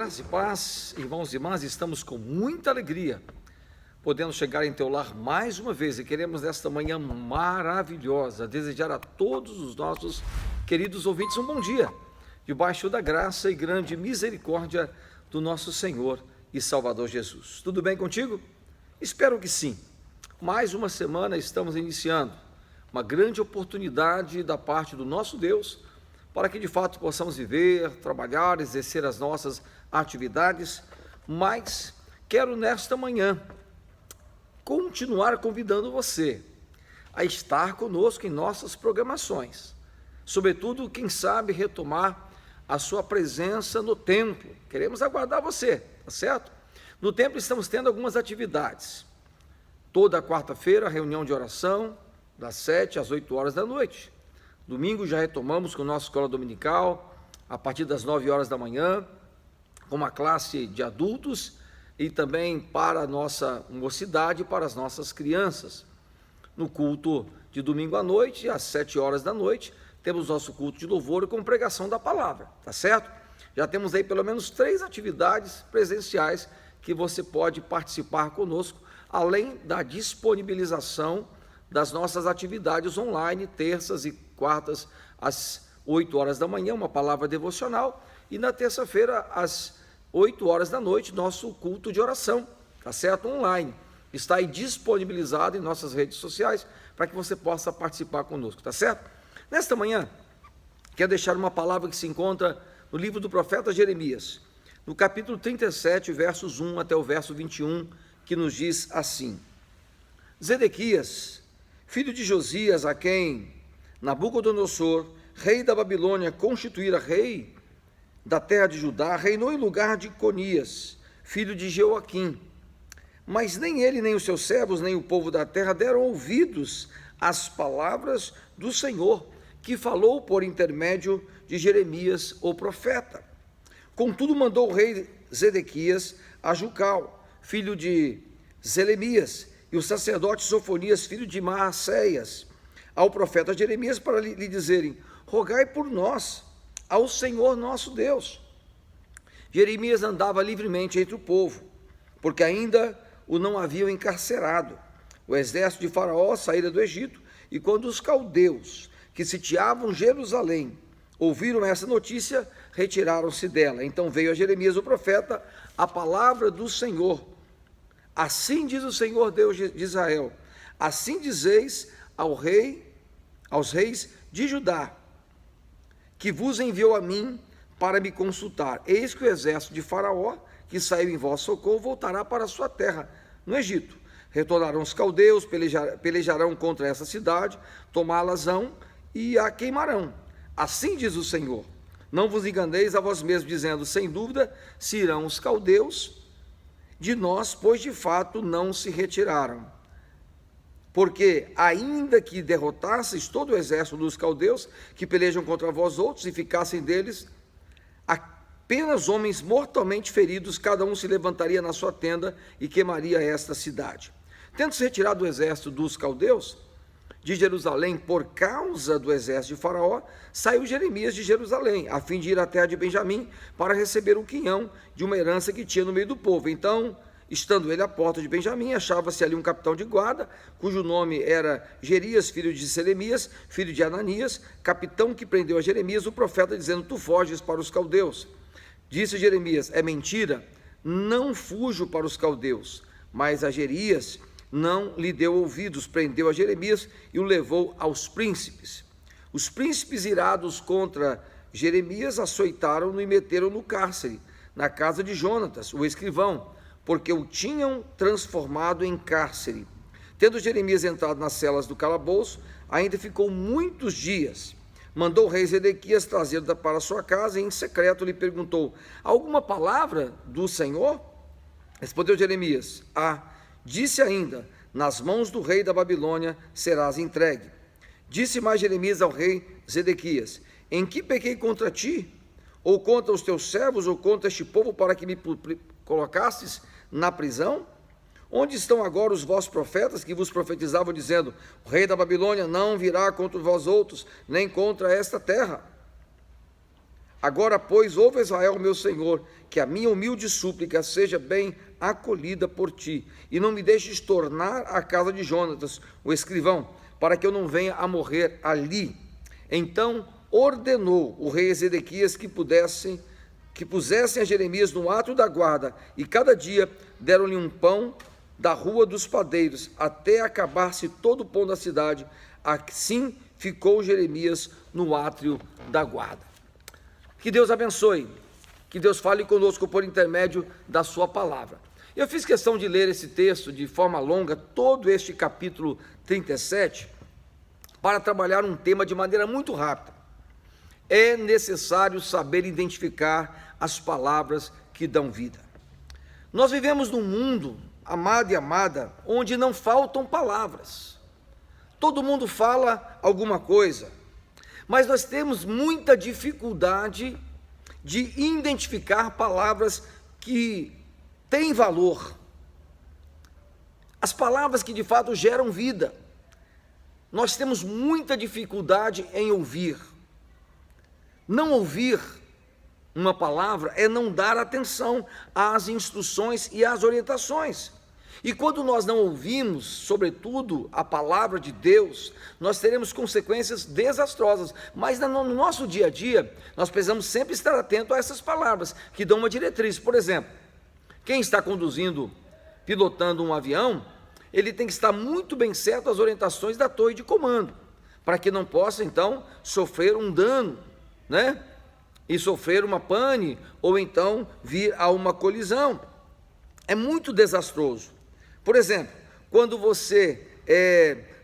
Graça e paz, irmãos e irmãs, estamos com muita alegria, podendo chegar em teu lar mais uma vez e queremos nesta manhã maravilhosa desejar a todos os nossos queridos ouvintes um bom dia, debaixo da graça e grande misericórdia do nosso Senhor e Salvador Jesus. Tudo bem contigo? Espero que sim. Mais uma semana estamos iniciando, uma grande oportunidade da parte do nosso Deus, para que de fato possamos viver, trabalhar, exercer as nossas atividades, mas quero nesta manhã continuar convidando você a estar conosco em nossas programações, sobretudo, quem sabe, retomar a sua presença no templo. Queremos aguardar você, tá certo? No templo estamos tendo algumas atividades, toda quarta-feira, reunião de oração, das 7 às 8 horas da noite. Domingo já retomamos com a nossa escola dominical, a partir das 9 horas da manhã, com uma classe de adultos e também para a nossa mocidade, para as nossas crianças. No culto de domingo à noite, às 7 horas da noite, temos nosso culto de louvor com pregação da palavra, tá certo? Já temos aí pelo menos 3 atividades presenciais que você pode participar conosco, além da disponibilização das nossas atividades online, terças e quartas, às 8 horas da manhã, uma palavra devocional, e na terça-feira, às 8 horas da noite, nosso culto de oração, tá certo? Online. Está aí disponibilizado em nossas redes sociais, para que você possa participar conosco, tá certo? Nesta manhã, quero deixar uma palavra que se encontra no livro do profeta Jeremias, no capítulo 37, versos 1 até o verso 21, que nos diz assim: Zedequias, filho de Josias, a quem Nabucodonosor, rei da Babilônia, constituíra rei da terra de Judá, reinou em lugar de Conias, filho de Jeoaquim. Mas nem ele, nem os seus servos, nem o povo da terra deram ouvidos às palavras do Senhor, que falou por intermédio de Jeremias, o profeta. Contudo, mandou o rei Zedequias a Jucal, filho de Zelemias, e o sacerdote Sofonias, filho de Maacéias, ao profeta Jeremias, para lhe dizerem: rogai por nós ao Senhor nosso Deus. Jeremias andava livremente entre o povo, porque ainda o não haviam encarcerado. O exército de Faraó saíra do Egito, e quando os caldeus, que sitiavam Jerusalém, ouviram essa notícia, retiraram-se dela. Então veio a Jeremias o profeta a palavra do Senhor. Assim diz o Senhor Deus de Israel: assim dizeis aos reis de Judá, que vos enviou a mim para me consultar: eis que o exército de Faraó, que saiu em vosso socorro, voltará para a sua terra, no Egito. Retornarão os caldeus, pelejarão contra essa cidade, tomá-las-ão e a queimarão. Assim diz o Senhor: não vos enganeis a vós mesmos, dizendo: sem dúvida se irão os caldeus de nós, pois de fato não se retiraram. Porque ainda que derrotasseis todo o exército dos caldeus, que pelejam contra vós outros, e ficassem deles apenas homens mortalmente feridos, cada um se levantaria na sua tenda e queimaria esta cidade. Tendo-se retirado o exército dos caldeus de Jerusalém por causa do exército de Faraó, saiu Jeremias de Jerusalém, a fim de ir à terra de Benjamim, para receber o quinhão de uma herança que tinha no meio do povo. Então, estando ele à porta de Benjamim, achava-se ali um capitão de guarda, cujo nome era Jerias, filho de Selemias, filho de Ananias, capitão que prendeu a Jeremias, o profeta, dizendo: tu foges para os caldeus. Disse Jeremias: é mentira, não fujo para os caldeus. Mas a Jerias não lhe deu ouvidos, prendeu a Jeremias e o levou aos príncipes. Os príncipes, irados contra Jeremias, açoitaram-no e meteram-no no cárcere, na casa de Jonatas, o escrivão, porque o tinham transformado em cárcere. Tendo Jeremias entrado nas celas do calabouço, ainda ficou muitos dias. Mandou o rei Zedequias trazê-lo para sua casa e em secreto lhe perguntou: alguma palavra do Senhor? Respondeu Jeremias: disse ainda: nas mãos do rei da Babilônia serás entregue. Disse mais Jeremias ao rei Zedequias: em que pequei contra ti? Ou contra os teus servos, ou contra este povo, para que me colocastes na prisão? Onde estão agora os vossos profetas que vos profetizavam, dizendo: o rei da Babilônia não virá contra vós outros, nem contra esta terra? Agora, pois, ouve, Israel, meu Senhor, que a minha humilde súplica seja bem acolhida por ti, e não me deixes tornar à casa de Jonatas, o escrivão, para que eu não venha a morrer ali. Então ordenou o rei Ezequias que pusessem a Jeremias no átrio da guarda, e cada dia deram-lhe um pão da rua dos padeiros, até acabar-se todo o pão da cidade. Assim ficou Jeremias no átrio da guarda. Que Deus abençoe, que Deus fale conosco por intermédio da sua palavra. Eu fiz questão de ler esse texto de forma longa, todo este capítulo 37, para trabalhar um tema de maneira muito rápida. É necessário saber identificar as palavras que dão vida. Nós vivemos num mundo, amado e amada, onde não faltam palavras. Todo mundo fala alguma coisa, mas nós temos muita dificuldade de identificar palavras que têm valor, as palavras que de fato geram vida. Nós temos muita dificuldade em ouvir. Não ouvir uma palavra é não dar atenção às instruções e às orientações. E quando nós não ouvimos, sobretudo, a palavra de Deus, nós teremos consequências desastrosas. Mas no nosso dia a dia, nós precisamos sempre estar atento a essas palavras, que dão uma diretriz. Por exemplo, quem está pilotando um avião, ele tem que estar muito bem certo às orientações da torre de comando, para que não possa, então, sofrer um dano, né? E sofrer uma pane, ou então vir a uma colisão. É muito desastroso. Por exemplo, quando você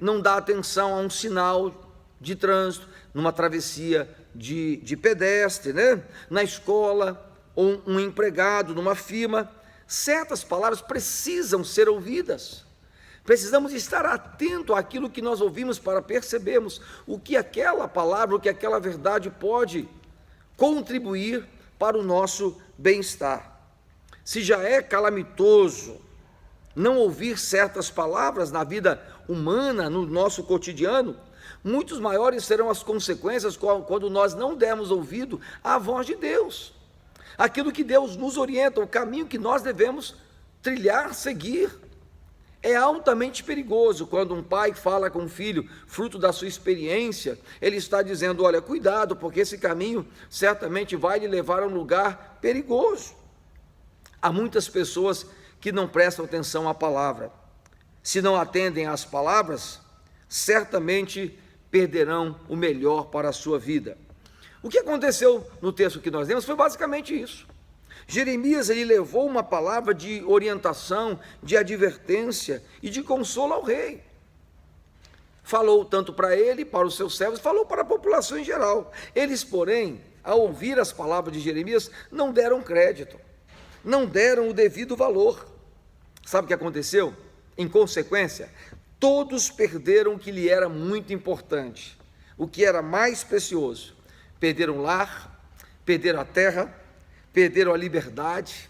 não dá atenção a um sinal de trânsito, numa travessia de pedestre, né? Na escola, ou um empregado numa firma, certas palavras precisam ser ouvidas. Precisamos estar atento àquilo que nós ouvimos para percebermos o que aquela palavra, o que aquela verdade pode contribuir para o nosso bem-estar. Se já é calamitoso não ouvir certas palavras na vida humana, no nosso cotidiano, muitos maiores serão as consequências quando nós não dermos ouvido à voz de Deus. Aquilo que Deus nos orienta, o caminho que nós devemos trilhar, seguir. É altamente perigoso quando um pai fala com um filho, fruto da sua experiência, ele está dizendo, olha, cuidado, porque esse caminho certamente vai lhe levar a um lugar perigoso. Há muitas pessoas que não prestam atenção à palavra. Se não atendem às palavras, certamente perderão o melhor para a sua vida. O que aconteceu no texto que nós lemos foi basicamente isso. Jeremias, ele levou uma palavra de orientação, de advertência e de consolo ao rei. Falou tanto para ele, para os seus servos, falou para a população em geral. Eles, porém, ao ouvir as palavras de Jeremias, não deram crédito, não deram o devido valor. Sabe o que aconteceu? Em consequência, todos perderam o que lhe era muito importante, o que era mais precioso. Perderam o lar, perderam a terra, perderam a liberdade.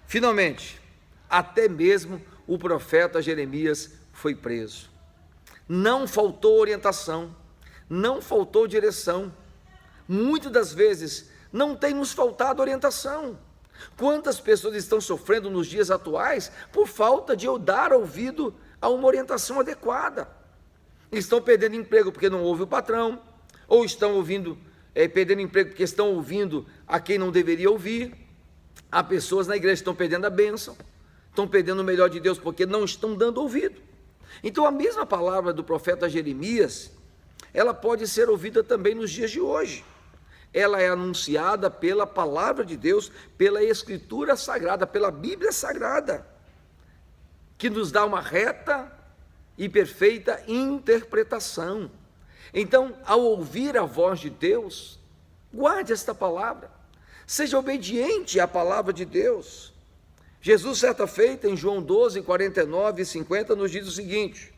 Finalmente, até mesmo o profeta Jeremias foi preso. Não faltou orientação, não faltou direção. Muitas das vezes não tem nos faltado orientação. Quantas pessoas estão sofrendo nos dias atuais por falta de dar ouvido a uma orientação adequada? Estão perdendo emprego porque não ouve o patrão, ou estão perdendo emprego porque estão ouvindo a quem não deveria ouvir. Há pessoas na igreja que estão perdendo a bênção, estão perdendo o melhor de Deus porque não estão dando ouvido. Então a mesma palavra do profeta Jeremias, ela pode ser ouvida também nos dias de hoje. Ela é anunciada pela palavra de Deus, pela Escritura Sagrada, pela Bíblia Sagrada, que nos dá uma reta e perfeita interpretação. Então, ao ouvir a voz de Deus, guarde esta palavra, seja obediente à palavra de Deus. Jesus, certa feita, em João 12, 49 e 50, nos diz o seguinte: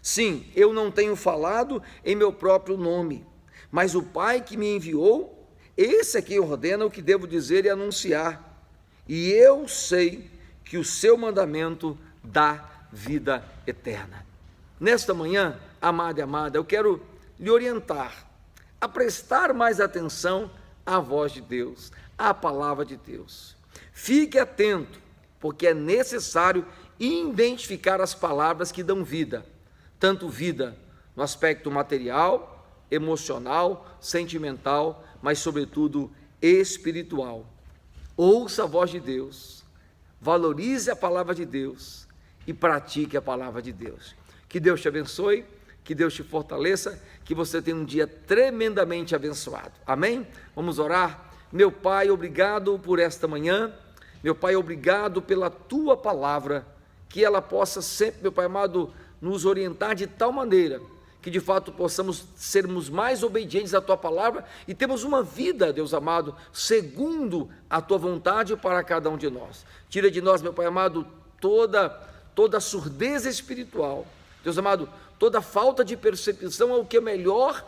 sim, eu não tenho falado em meu próprio nome, mas o Pai que me enviou, esse é quem ordena o que devo dizer e anunciar, e eu sei que o seu mandamento dá vida eterna. Nesta manhã, amado e amada, eu quero lhe orientar a prestar mais atenção à voz de Deus, à palavra de Deus. Fique atento, porque é necessário identificar as palavras que dão vida, tanto vida no aspecto material, emocional, sentimental, mas sobretudo espiritual. Ouça a voz de Deus, valorize a palavra de Deus e pratique a palavra de Deus. Que Deus te abençoe, que Deus te fortaleça, que você tenha um dia tremendamente abençoado. Amém? Vamos orar? Meu Pai, obrigado por esta manhã. Meu Pai, obrigado pela Tua palavra, que ela possa sempre, meu Pai amado, nos orientar de tal maneira que de fato possamos sermos mais obedientes à Tua palavra e temos uma vida, Deus amado, segundo a Tua vontade para cada um de nós. Tira de nós, meu Pai amado, toda surdez espiritual, Deus amado, toda falta de percepção ao que é melhor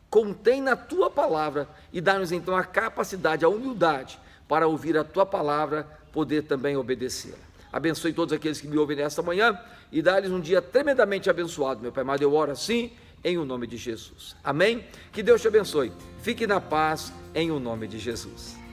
contém na Tua palavra e dá-nos então a capacidade, a humildade para ouvir a Tua palavra, poder também obedecê-la. Abençoe todos aqueles que me ouvem nesta manhã e dá-lhes um dia tremendamente abençoado, meu Pai amado. Eu oro assim, em o nome de Jesus. Amém? Que Deus te abençoe. Fique na paz, em o nome de Jesus.